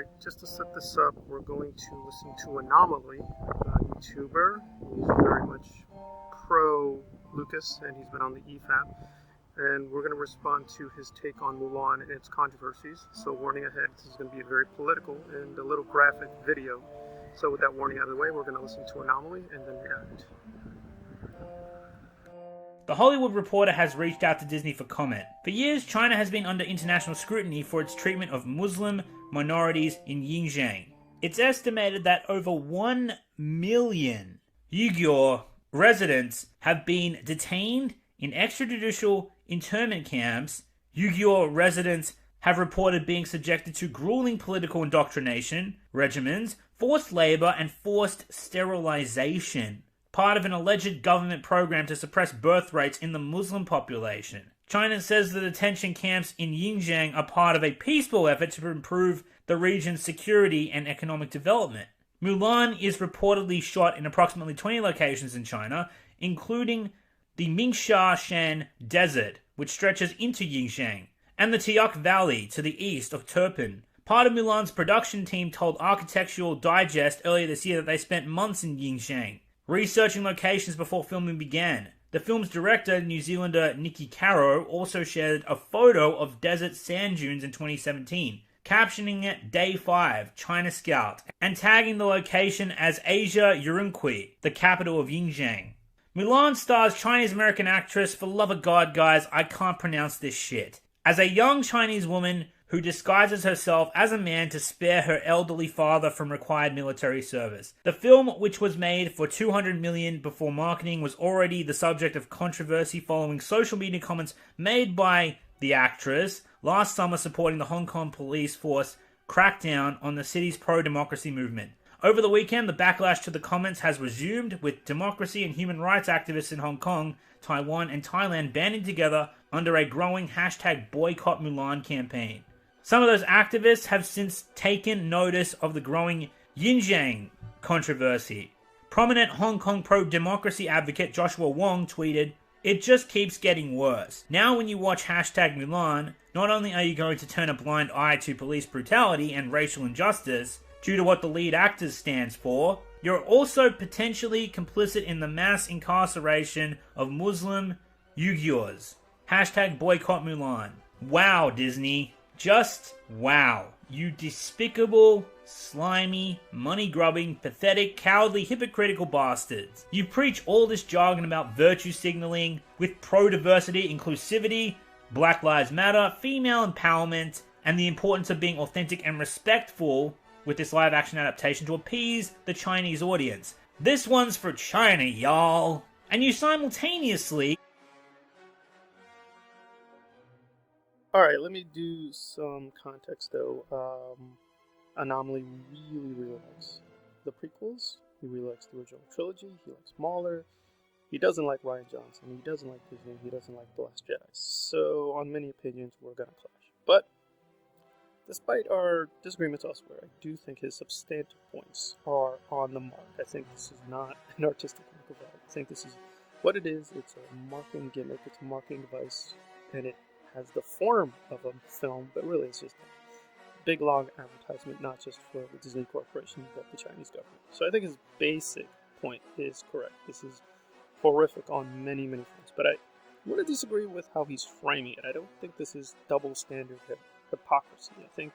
Alright, just to set this up, we're going to listen to Anomaly, a YouTuber. He's very much pro Lucas, and he's been on the EFAP. And we're going to respond to his take on Mulan and its controversies. So warning ahead, this is going to be a very political and a little graphic video. So with that warning out of the way, we're going to listen to Anomaly and then react. The Hollywood Reporter has reached out to Disney for comment. For years, China has been under international scrutiny for its treatment of Muslim minorities in Xinjiang. It's estimated that over 1 million Uyghur residents have been detained in extrajudicial internment camps. Uyghur residents have reported being subjected to grueling political indoctrination regimens, forced labor, and forced sterilization, part of an alleged government program to suppress birth rates in the Muslim population. China says the detention camps in Xinjiang are part of a peaceful effort to improve the region's security and economic development. Mulan is reportedly shot in approximately 20 locations in China, including the Mingsha-Shan Desert, which stretches into Xinjiang, and the Tiyak Valley to the east of Turpan. Part of Mulan's production team told Architectural Digest earlier this year that they spent months in Xinjiang, researching locations before filming began. The film's director, New Zealander Nikki Caro, also shared a photo of desert sand dunes in 2017, captioning it Day 5, China Scout, and tagging the location as Asia Urumqi, the capital of Xinjiang. Mulan stars Chinese-American actress, for love of God, guys, I can't pronounce this shit, as a young Chinese woman who disguises herself as a man to spare her elderly father from required military service. The film, which was made for $200 million before marketing, was already the subject of controversy following social media comments made by the actress last summer supporting the Hong Kong police force crackdown on the city's pro-democracy movement. Over the weekend, the backlash to the comments has resumed, with democracy and human rights activists in Hong Kong, Taiwan, and Thailand banding together under a growing hashtag Boycott Mulan campaign. Some of those activists have since taken notice of the growing Xinjiang controversy. Prominent Hong Kong pro-democracy advocate Joshua Wong tweeted, "It just keeps getting worse. Now when you watch hashtag Mulan, not only are you going to turn a blind eye to police brutality and racial injustice due to what the lead actor stands for, you're also potentially complicit in the mass incarceration of Muslim Uyghurs. Hashtag Boycott Mulan." Wow, Disney. Just wow. You despicable, slimy, money-grubbing, pathetic, cowardly, hypocritical bastards. You preach all this jargon about virtue signaling with pro-diversity, inclusivity, Black Lives Matter, female empowerment, and the importance of being authentic and respectful with this live-action adaptation to appease the Chinese audience. This one's for China, y'all. And you simultaneously... Alright, let me do some context though. Anomaly really likes the prequels. He really likes the original trilogy. He likes Mahler. He doesn't like Rian Johnson. He doesn't like Disney. He doesn't like The Last Jedi. So, on many opinions, we're gonna clash. But, despite our disagreements elsewhere, I do think his substantive points are on the mark. I think this is not an artistic work of art. I think this is what it is. It's a marketing gimmick. It's a marketing device. And it has the form of a film, but really it's just a big, long advertisement, not just for the Disney Corporation, but the Chinese government. So I think his basic point is correct. This is horrific on many fronts, but I want to disagree with how he's framing it. I don't think this is double standard hypocrisy. I think,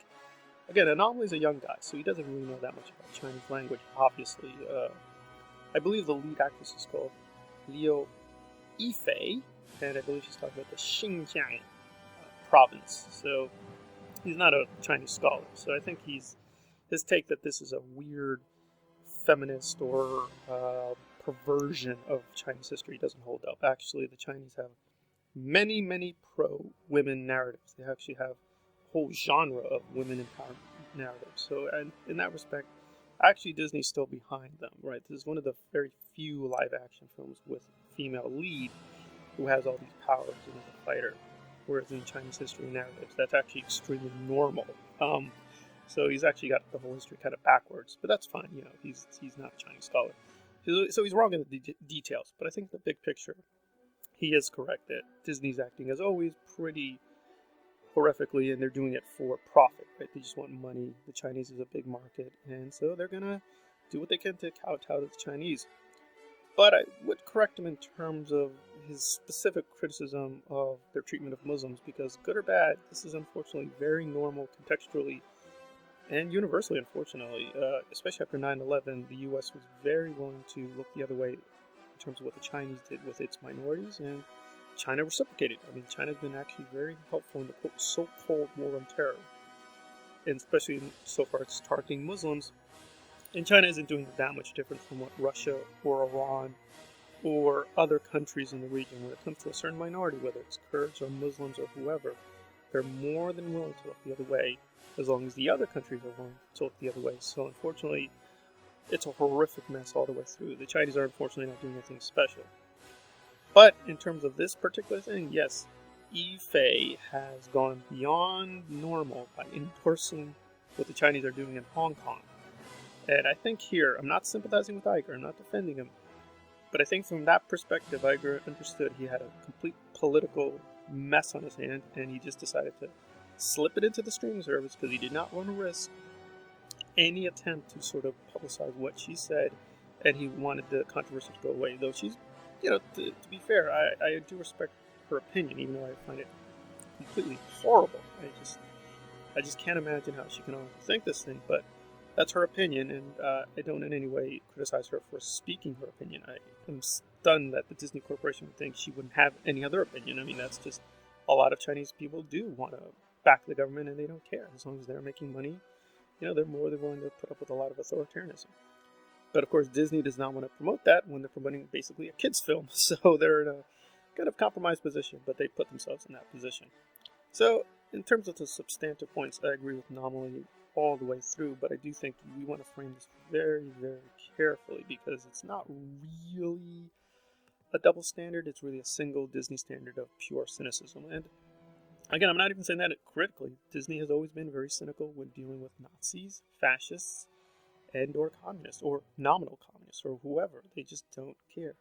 again, Anomaly's a young guy, so he doesn't really know that much about Chinese language, obviously. I believe the lead actress is called Liu Yifei, and I believe she's talking about the Xinjiang province. So he's not a Chinese scholar. So I think his take that this is a weird feminist or perversion of Chinese history doesn't hold up. Actually, the Chinese have many pro-women narratives. They actually have a whole genre of women empowerment narratives. So, and in that respect, actually Disney's still behind them, right? This is one of the very few live-action films with a female lead who has all these powers and is a fighter. Whereas in Chinese history narratives, that's actually extremely normal. So he's actually got the whole history kind of backwards, but that's fine. You know, he's not a Chinese scholar, so he's wrong in the details. But I think the big picture, he is correct that Disney's acting is always pretty horrifically, and they're doing it for profit, right? They just want money. The Chinese is a big market, and so they're gonna do what they can to kowtow to the Chinese. But I would correct him in terms of his specific criticism of their treatment of Muslims, because good or bad, this is unfortunately very normal contextually and universally, unfortunately. Especially after 9/11, the U.S. was very willing to look the other way in terms of what the Chinese did with its minorities, and China reciprocated. I mean, China's been actually very helpful in the so-called war on terror, and especially so far it's targeting Muslims. And China isn't doing that much different from what Russia or Iran or other countries in the region. When it comes to a certain minority, whether it's Kurds or Muslims or whoever, they're more than willing to look the other way, as long as the other countries are willing to look the other way. So unfortunately, it's a horrific mess all the way through. The Chinese are unfortunately not doing anything special. But in terms of this particular thing, yes, Yifei has gone beyond normal by endorsing what the Chinese are doing in Hong Kong. And I think here, I'm not sympathizing with Iger, I'm not defending him, but I think from that perspective, Iger understood he had a complete political mess on his hand, and he just decided to slip it into the streaming service because he did not want to risk any attempt to sort of publicize what she said, and he wanted the controversy to go away. Though she's, to be fair, I do respect her opinion, even though I find it completely horrible. I just can't imagine how she can honestly think this thing, but that's her opinion, and I don't in any way criticize her for speaking her opinion. I am stunned that the Disney Corporation would think she wouldn't have any other opinion. I mean, that's just a lot of Chinese people do want to back the government, and they don't care. As long as they're making money, they're more than willing to put up with a lot of authoritarianism. But of course, Disney does not want to promote that when they're promoting basically a kids' film, so they're in a kind of compromised position, but they put themselves in that position. So, in terms of the substantive points, I agree with Anomaly all the way through, but I do think we want to frame this very, very carefully because it's not really a double standard, it's really a single Disney standard of pure cynicism. And again, I'm not even saying that critically. Disney has always been very cynical when dealing with Nazis, fascists, and or communists, or nominal communists, or whoever. They just don't care.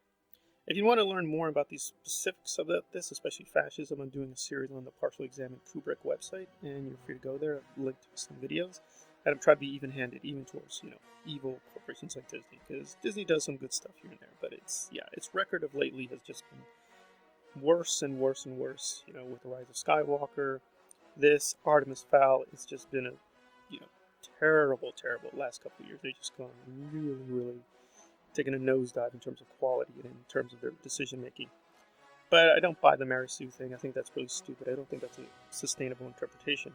If you want to learn more about these specifics of this, especially fascism, I'm doing a series on the Partially Examined Kubrick website, and you're free to go there. I've linked some videos, and I'm trying to be even-handed, even towards, evil corporations like Disney, because Disney does some good stuff here and there, but its record of lately has just been worse and worse and worse, with the rise of Skywalker, this, Artemis Fowl, it's just been a, terrible, terrible last couple of years. They've just gone really, really taking a nosedive in terms of quality and in terms of their decision making. But I don't buy the Mary Sue thing. I think that's really stupid. I don't think that's a sustainable interpretation.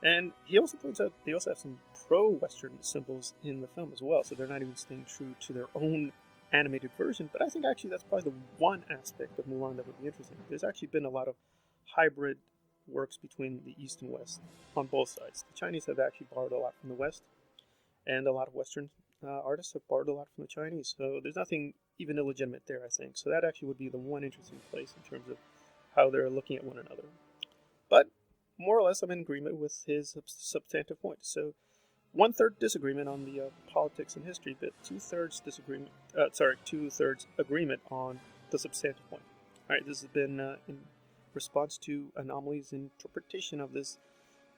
And he also points out they also have some pro-Western symbols in the film as well, so they're not even staying true to their own animated version. But I think actually that's probably the one aspect of Mulan that would be interesting. There's actually been a lot of hybrid works between the East and West on both sides. The Chinese have actually borrowed a lot from the West, and a lot of Western artists have borrowed a lot from the Chinese. So there's nothing even illegitimate there, I think. So that actually would be the one interesting place in terms of how they're looking at one another. But more or less, I'm in agreement with his substantive points. So 1/3 disagreement on the politics and history, but 2/3 disagreement. 2/3 agreement on the substantive point. All right, this has been in response to Anomaly's interpretation of this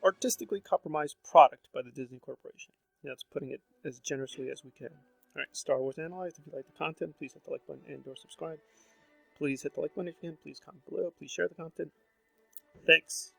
artistically compromised product by the Disney Corporation. That's putting it as generously as we can. All right, Star Wars Analyzed. If you like the content, please hit the like button and/or subscribe. Please hit the like button if you can. Please comment below. Please share the content. Thanks.